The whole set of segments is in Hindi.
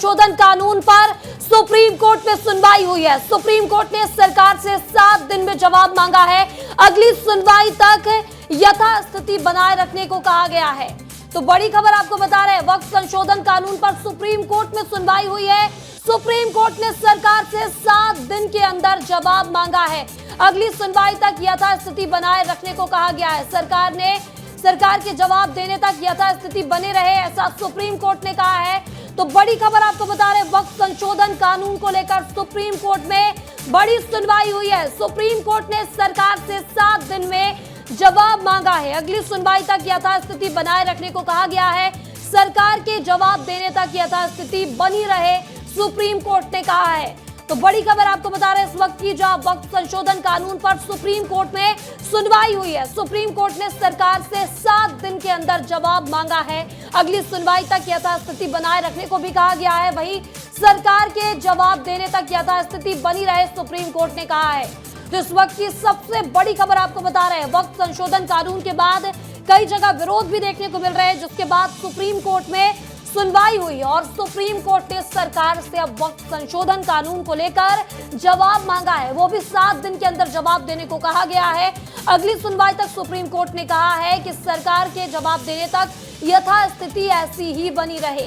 संशोधन कानून पर सुप्रीम कोर्ट में सुनवाई हुई है। सुप्रीम कोर्ट ने सरकार से 7 दिन में जवाब मांगा है। अगली सुनवाई तक यथास्थिति बनाए रखने को कहा गया है। तो बड़ी खबर आपको बता रहे हैं, वक्फ संशोधन कानून पर सुप्रीम कोर्ट में सुनवाई हुई है। सुप्रीम कोर्ट ने सरकार से 7 दिन के अंदर जवाब मांगा है। अगली सुनवाई तक यथास्थिति बनाए रखने को कहा गया है। सरकार के जवाब देने तक यथास्थिति बने रहे, ऐसा सुप्रीम कोर्ट ने कहा है। तो बड़ी खबर आपको बता रहे हैं, वक्फ संशोधन कानून को लेकर सुप्रीम कोर्ट में बड़ी सुनवाई हुई है। सुप्रीम कोर्ट ने सरकार से 7 दिन में जवाब मांगा है। अगली सुनवाई तक यथास्थिति बनाए रखने को कहा गया है। सरकार के जवाब देने तक यथास्थिति बनी रहे, सुप्रीम कोर्ट ने कहा है। तो बड़ी खबर आपको बता रहे हैं इस वक्त की, जहां वक्फ संशोधन कानून पर सुप्रीम कोर्ट में सुनवाई हुई है। सुप्रीम कोर्ट ने सरकार से 7 दिन के अंदर जवाब मांगा है। अगली सुनवाई तक यथास्थिति बनाए रखने को भी कहा गया है। वहीं सरकार के जवाब देने तक यथास्थिति बनी रहे, सुप्रीम कोर्ट ने कहा है। तो इस वक्त की सबसे बड़ी खबर आपको बता रहे हैं, वक्फ संशोधन कानून के बाद कई जगह विरोध भी देखने को मिल रहे हैं, जिसके बाद सुप्रीम कोर्ट में सुनवाई हुई और सुप्रीम कोर्ट ने सरकार से अब वक्फ संशोधन कानून को लेकर जवाब मांगा है। वो भी 7 दिन के अंदर जवाब देने को कहा गया है। अगली सुनवाई तक सुप्रीम कोर्ट ने कहा है कि सरकार के जवाब देने तक यथास्थिति ऐसी ही बनी रहे।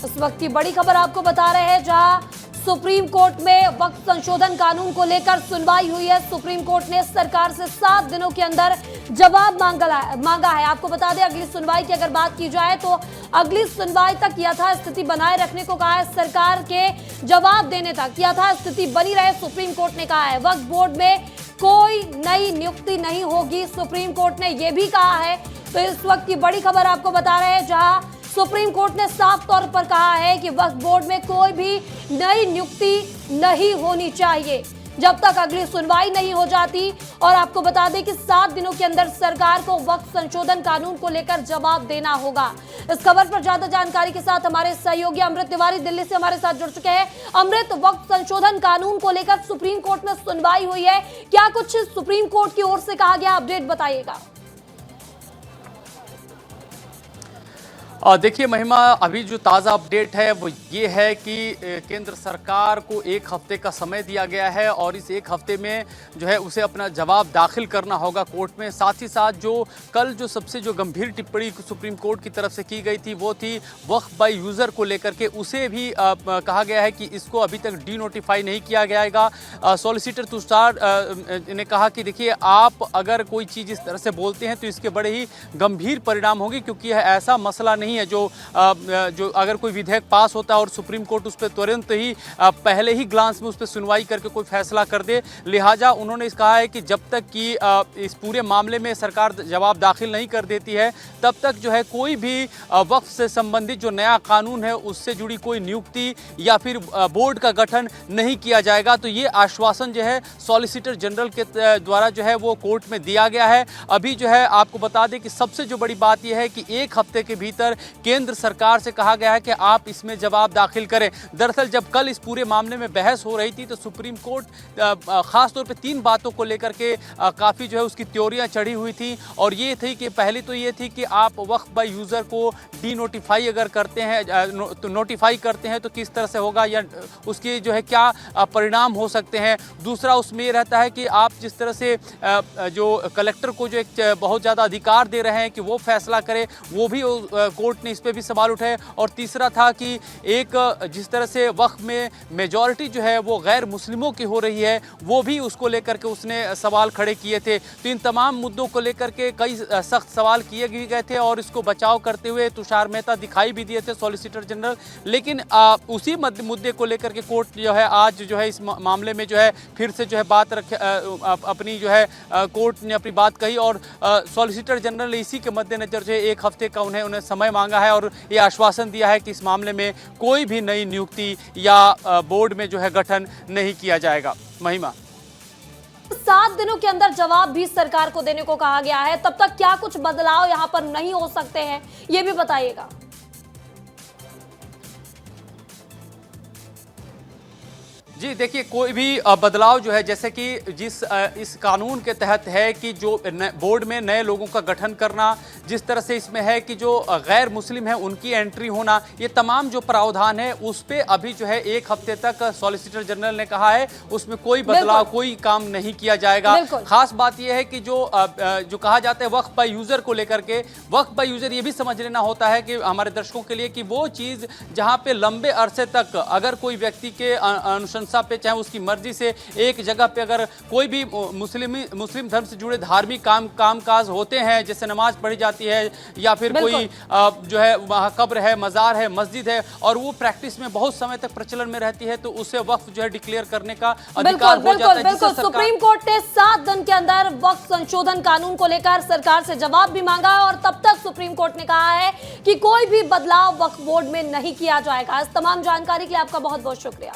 इस वक्त की बड़ी खबर आपको बता रहे हैं, जहां सुप्रीम कोर्ट में वक्फ संशोधन कानून को लेकर सुनवाई हुई है। सुप्रीम कोर्ट ने सरकार से 7 दिनों के अंदर जवाब मांगा है। आपको बता दें, अगली सुनवाई की अगर बात की जाए तो अगली सुनवाई तक यथास्थिति बनाए रखने को कहा है। सरकार के जवाब देने तक यथास्थिति बनी रहे, सुप्रीम कोर्ट ने कहा है। वक्फ बोर्ड में कोई नई नियुक्ति नहीं होगी, सुप्रीम कोर्ट ने यह भी कहा है। तो इस वक्त की बड़ी खबर आपको बता रहे हैं, जहां सुप्रीम कोर्ट ने साफ तौर पर कहा है कि वक्फ बोर्ड में कोई भी नई नियुक्ति नहीं होनी चाहिए जब तक अगली सुनवाई नहीं हो जाती। और आपको बता दें कि 7 दिनों के अंदर सरकार को वक्फ संशोधन कानून को लेकर जवाब देना होगा। इस खबर पर ज्यादा जानकारी के साथ हमारे सहयोगी अमृत तिवारी दिल्ली से हमारे साथ जुड़ चुके हैं। अमृत, वक्फ संशोधन कानून को लेकर सुप्रीम कोर्ट में सुनवाई हुई है, क्या कुछ सुप्रीम कोर्ट की ओर से कहा गया, अपडेट बताइएगा। देखिए महिमा, अभी जो ताज़ा अपडेट है वो ये है कि केंद्र सरकार को 1 हफ्ते का समय दिया गया है और इस 1 हफ्ते में जो है उसे अपना जवाब दाखिल करना होगा कोर्ट में। साथ ही साथ जो कल जो सबसे गंभीर टिप्पणी सुप्रीम कोर्ट की तरफ से की गई थी वो थी वक्फ बाय यूज़र को लेकर के, उसे भी कहा गया है कि इसको अभी तक डी नोटिफाई नहीं किया जाएगा। सॉलिसिटर तुषार ने कहा कि देखिए, आप अगर कोई चीज़ इस तरह से बोलते हैं तो इसके बड़े ही गंभीर परिणाम होंगे, क्योंकि यह ऐसा मसला नहीं है जो अगर कोई विधेयक पास होता है और सुप्रीम कोर्ट उस पर तुरंत ही पहले ही ग्लांस में उस पर सुनवाई करके कोई फैसला कर दे। लिहाजा उन्होंने कहा है कि जब तक कि इस पूरे मामले में सरकार जवाब दाखिल नहीं कर देती है, तब तक जो है कोई भी वक्फ से संबंधित जो नया कानून है उससे जुड़ी कोई नियुक्ति या फिर बोर्ड का गठन नहीं किया जाएगा। तो ये आश्वासन जो है सॉलिसिटर जनरल के द्वारा जो है वो कोर्ट में दिया गया है। अभी जो है आपको बता दें कि सबसे जो बड़ी बात यह है कि 1 हफ्ते के भीतर केंद्र सरकार से कहा गया है कि आप इसमें जवाब दाखिल करें। दरअसल जब कल इस पूरे मामले में बहस हो रही थी तो सुप्रीम कोर्ट खास तौर पे 3 बातों को लेकर के काफ़ी जो है उसकी थ्योरियां चढ़ी हुई थी। और ये थी कि पहली तो ये थी कि आप वक्फ बाय यूज़र को डी नोटिफाई अगर करते हैं तो नोटिफाई करते हैं तो किस तरह से होगा या उसके जो है क्या परिणाम हो सकते हैं। दूसरा उसमें ये रहता है कि आप जिस तरह से जो कलेक्टर को जो एक बहुत ज़्यादा अधिकार दे रहे हैं कि वो फैसला करे, वो भी कोर्ट ने इस पे भी सवाल उठाए। और तीसरा था कि एक जिस तरह से वक्फ में मेजॉरिटी जो है वो गैर मुस्लिमों की हो रही है, वो भी उसको लेकर के उसने सवाल खड़े किए थे। तो इन तमाम मुद्दों को लेकर के कई सख्त सवाल किए भी गए थे और इसको बचाव करते हुए तुषार मेहता दिखाई भी दिए थे सॉलिसिटर जनरल। लेकिन उसी मुद्दे को लेकर के कोर्ट जो है आज जो है इस मामले में जो है फिर से जो है बात अपनी जो है कोर्ट ने अपनी बात कही और सॉलिसिटर जनरल ने इसी के मद्देनजर जो है 1 हफ्ते का उन्हें समय मांगा है और ये आश्वासन दिया है कि इस मामले में कोई भी नई नियुक्ति या बोर्ड में जो है गठन नहीं किया जाएगा। महिमा, 7 दिनों के अंदर जवाब भी सरकार को देने को कहा गया है, तब तक क्या कुछ बदलाव यहां पर नहीं हो सकते हैं, ये भी बताइएगा। जी देखिए, कोई भी बदलाव जो है, जैसे कि इस कानून के तहत है कि जो बोर्ड में नए लोगों का गठन करना, जिस तरह से इसमें है कि जो गैर मुस्लिम है उनकी एंट्री होना, ये तमाम जो प्रावधान है उस पे अभी जो है 1 हफ्ते तक सॉलिसिटर जनरल ने कहा है उसमें कोई बदलाव, कोई काम नहीं किया जाएगा। खास बात यह है कि जो कहा जाता है वक्फ बाय यूजर को लेकर के, वक्फ बाय यूजर ये भी समझ लेना होता है कि हमारे दर्शकों के लिए कि वो चीज जहां पे लंबे अरसे तक अगर कोई व्यक्ति के अनुशंसा पे, चाहे उसकी मर्जी से एक जगह पे अगर कोई भी मुस्लिम धर्म से जुड़े धार्मिक कामकाज होते हैं, जैसे नमाज पढ़ी जाती है या फिर कोई जो है वहाँ कब्र है, मजार है, मस्जिद है, और वो प्रैक्टिस में बहुत समय तक प्रचलन में रहती है, तो उसे वक्फ जो है डिक्लेयर करने का अधिकार हो जाता है। बिल्कुल, सुप्रीम कोर्ट ने 7 दिन के अंदर वक्फ संशोधन कानून को लेकर सरकार से जवाब भी मांगा और तब तक सुप्रीम कोर्ट ने कहा है कि कोई भी बदलाव वक्फ बोर्ड में नहीं किया जाएगा। इस तमाम जानकारी के लिए आपका बहुत बहुत शुक्रिया।